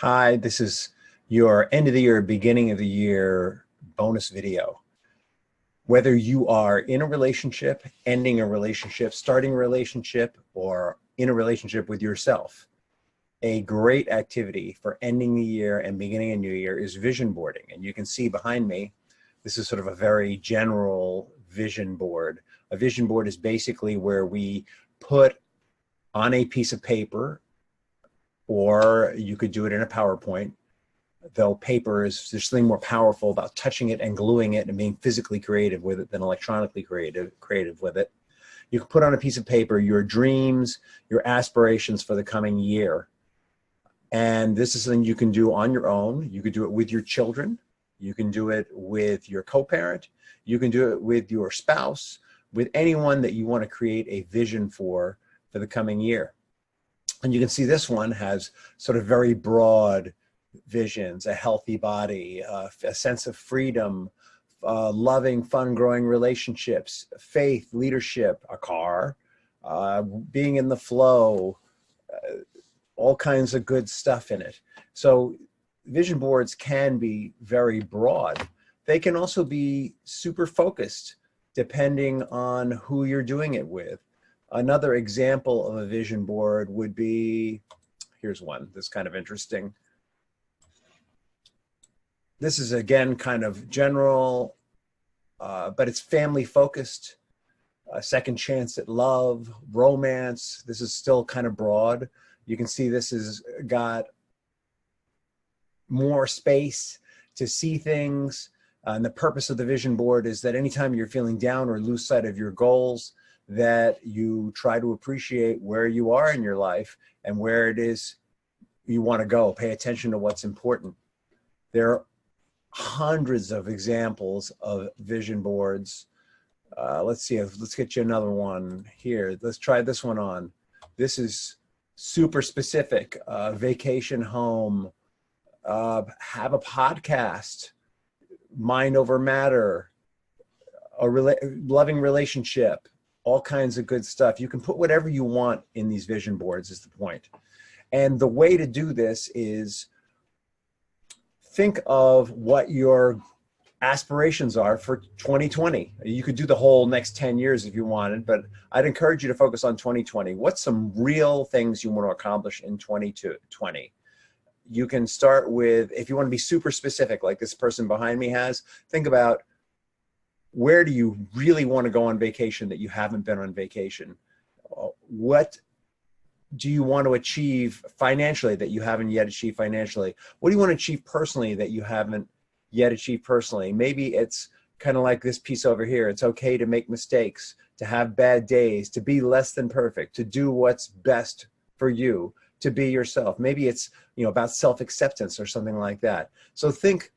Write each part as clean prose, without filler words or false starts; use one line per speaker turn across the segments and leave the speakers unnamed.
Hi, this is your end of the year, beginning of the year bonus video. Whether you are in a relationship, ending a relationship, starting a relationship, or in a relationship with yourself, a great activity for ending the year and beginning a new year is vision boarding. And you can see behind me, this is sort of a very general vision board. A vision board is basically where we put on a piece of paper, or you could do it in a PowerPoint, though paper is, there's something more powerful about touching it and gluing it and being physically creative with it than electronically creative with it. You can put on a piece of paper your dreams, your aspirations for the coming year. And this is something you can do on your own. You could do it with your children. You can do it with your co-parent. You can do it with your spouse, with anyone that you want to create a vision for the coming year. And you can see this one has sort of very broad visions: a healthy body, a sense of freedom, loving, fun, growing relationships, faith, leadership, a car, being in the flow, all kinds of good stuff in it. So vision boards can be very broad. They can also be super focused depending on who you're doing it with. Another example of a vision board would be, here's one that's kind of interesting. This is, again, kind of general, but it's family focused. A second chance at love, romance. This is still kind of broad. You can see this has got more space to see things. And the purpose of the vision board is that anytime you're feeling down or lose sight of your goals, that you try to appreciate where you are in your life and where it is you want to go. Pay attention to what's important. There are hundreds of examples of vision boards. Let's see, let's get you another one here. Let's try this one on. This is super specific. Vacation home, have a podcast, mind over matter, a loving relationship, all kinds of good stuff. You can put whatever you want in these vision boards is the point. And the way to do this is think of what your aspirations are for 2020. You could do the whole next 10 years if you wanted, but I'd encourage you to focus on 2020. What's some real things you want to accomplish in 2020? You can start with, if you want to be super specific, like this person behind me has, think about, where do you really want to go on vacation that you haven't been on vacation? What do you want to achieve financially that you haven't yet achieved financially? What do you want to achieve personally that you haven't yet achieved personally? Maybe it's kind of like this piece over here. It's okay to make mistakes, to have bad days, to be less than perfect, to do what's best for you, to be yourself. Maybe it's, about self-acceptance or something like that. So think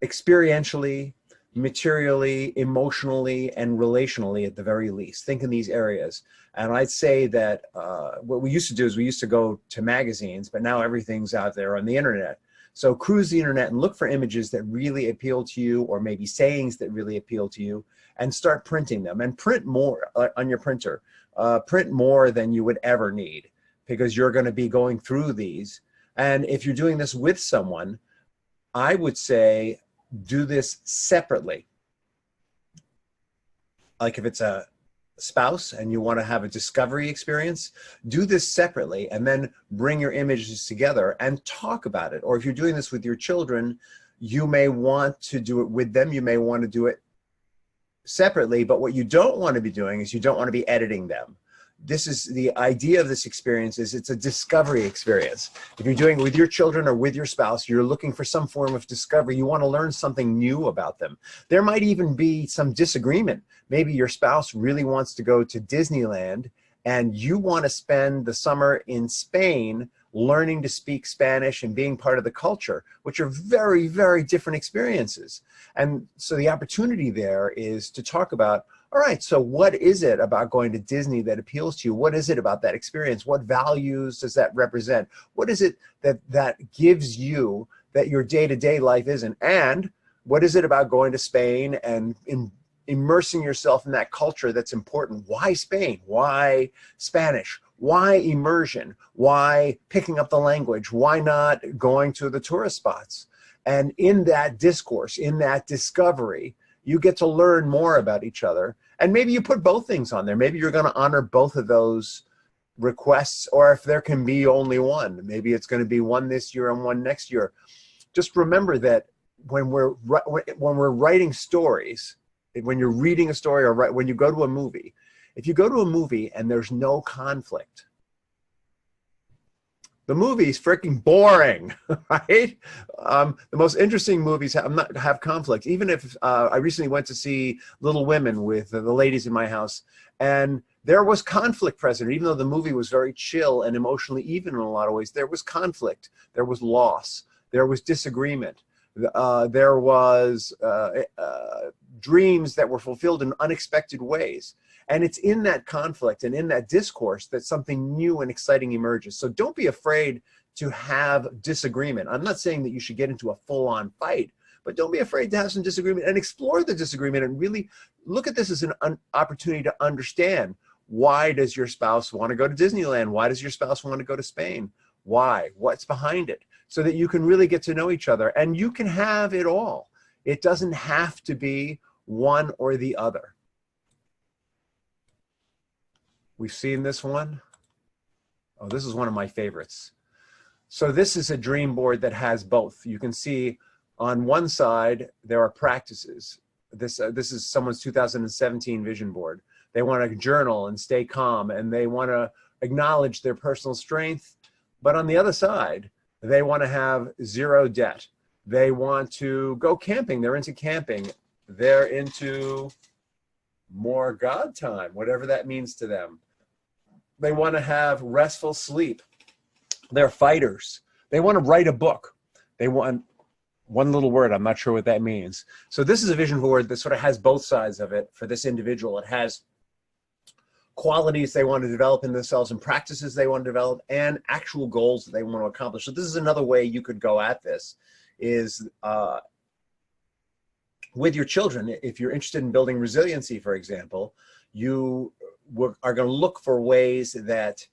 experientially, materially, emotionally, and relationally at the very least. Think in these areas. And I'd say that what we used to do is we used to go to magazines, but now everything's out there on the internet. So cruise the internet and look for images that really appeal to you, or maybe sayings that really appeal to you, and start printing them. And print more on your printer. Print more than you would ever need, because you're going to be going through these. And if you're doing this with someone, I would say do this separately. Like if it's a spouse and you want to have a discovery experience, do this separately and then bring your images together and talk about it. Or if you're doing this with your children, you may want to do it with them. You may want to do it separately, but what you don't want to be doing is you don't want to be editing them. This is the idea of this experience, is it's a discovery experience. If you're doing it with your children or with your spouse, you're looking for some form of discovery. You want to learn something new about them. There might even be some disagreement. Maybe your spouse really wants to go to Disneyland and you want to spend the summer in Spain learning to speak Spanish and being part of the culture, which are very, very different experiences. And so the opportunity there is to talk about, all right, so what is it about going to Disney that appeals to you? What is it about that experience? What values does that represent? What is it that gives you that your day-to-day life isn't? And what is it about going to Spain and immersing yourself in that culture that's important? Why Spain? Why Spanish? Why immersion? Why picking up the language? Why not going to the tourist spots? And in that discourse, in that discovery, you get to learn more about each other. And maybe you put both things on there. Maybe you're going to honor both of those requests, or if there can be only one, maybe it's going to be one this year and one next year. Just remember that when we're writing stories, when you're reading a story, or when you go to a movie, if you go to a movie and there's no conflict, the movie's freaking boring, right? The most interesting movies have conflict. Even if I recently went to see Little Women with the ladies in my house, and there was conflict present. Even though the movie was very chill and emotionally even in a lot of ways, there was conflict, there was loss, there was disagreement, there was dreams that were fulfilled in unexpected ways. And it's in that conflict and in that discourse that something new and exciting emerges. So don't be afraid to have disagreement. I'm not saying that you should get into a full-on fight, but don't be afraid to have some disagreement and explore the disagreement and really look at this as an opportunity to understand, why does your spouse want to go to Disneyland? Why does your spouse want to go to Spain? Why? What's behind it? So that you can really get to know each other, and you can have it all. It doesn't have to be one or the other. We've seen this one. Oh, this is one of my favorites. So this is a dream board that has both. You can see on one side, there are practices. This is someone's 2017 vision board. They want to journal and stay calm, and they want to acknowledge their personal strength. But on the other side, they want to have zero debt. They want to go camping. They're into camping. They're into more God time, whatever that means to them. They want to have restful sleep. They're fighters. They want to write a book. They want one little word. I'm not sure what that means. So this is a vision board that sort of has both sides of it for this individual. It has qualities they want to develop in themselves and practices they want to develop and actual goals that they want to accomplish. So this is another way you could go at this, is with your children. If you're interested in building resiliency, for example, you are going to look for ways that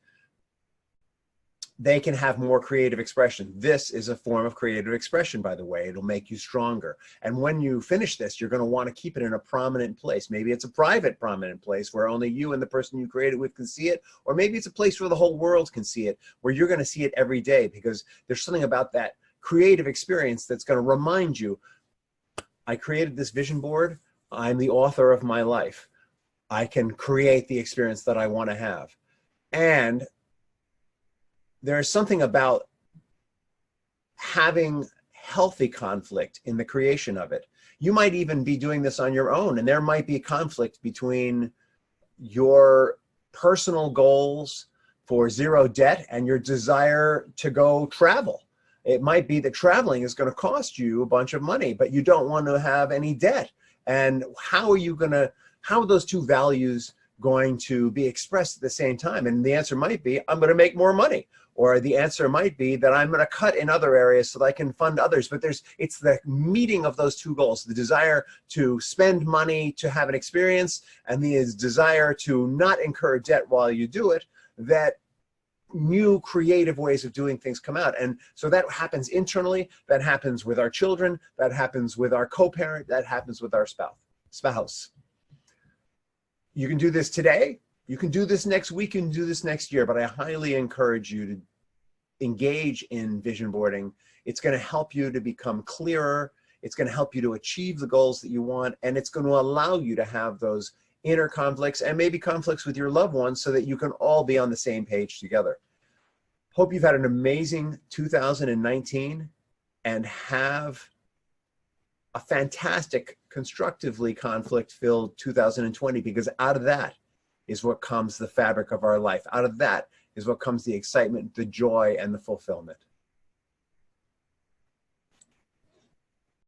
they can have more creative expression. This is a form of creative expression, by the way. It'll make you stronger. And when you finish this, you're going to want to keep it in a prominent place. Maybe it's a private prominent place where only you and the person you created with can see it. Or maybe it's a place where the whole world can see it, where you're going to see it every day, because there's something about that creative experience that's going to remind you, I created this vision board. I'm the author of my life. I can create the experience that I want to have. And there's something about having healthy conflict in the creation of it. You might even be doing this on your own, and there might be a conflict between your personal goals for zero debt and your desire to go travel. It might be that traveling is going to cost you a bunch of money, but you don't want to have any debt. And how are those two values going to be expressed at the same time? And the answer might be, I'm going to make more money. Or the answer might be that I'm going to cut in other areas so that I can fund others. But it's the meeting of those two goals, the desire to spend money to have an experience and the desire to not incur debt while you do it, that new creative ways of doing things come out. And so that happens internally, that happens with our children, that happens with our co-parent, that happens with our spouse. You can do this today. You can do this next week, you can do this next year, but I highly encourage you to engage in vision boarding. It's going to help you to become clearer. It's going to help you to achieve the goals that you want, and it's going to allow you to have those inner conflicts and maybe conflicts with your loved ones so that you can all be on the same page together. Hope you've had an amazing 2019 and have a fantastic, constructively conflict-filled 2020, because out of that is what comes the fabric of our life. Out of that is what comes the excitement, the joy, and the fulfillment.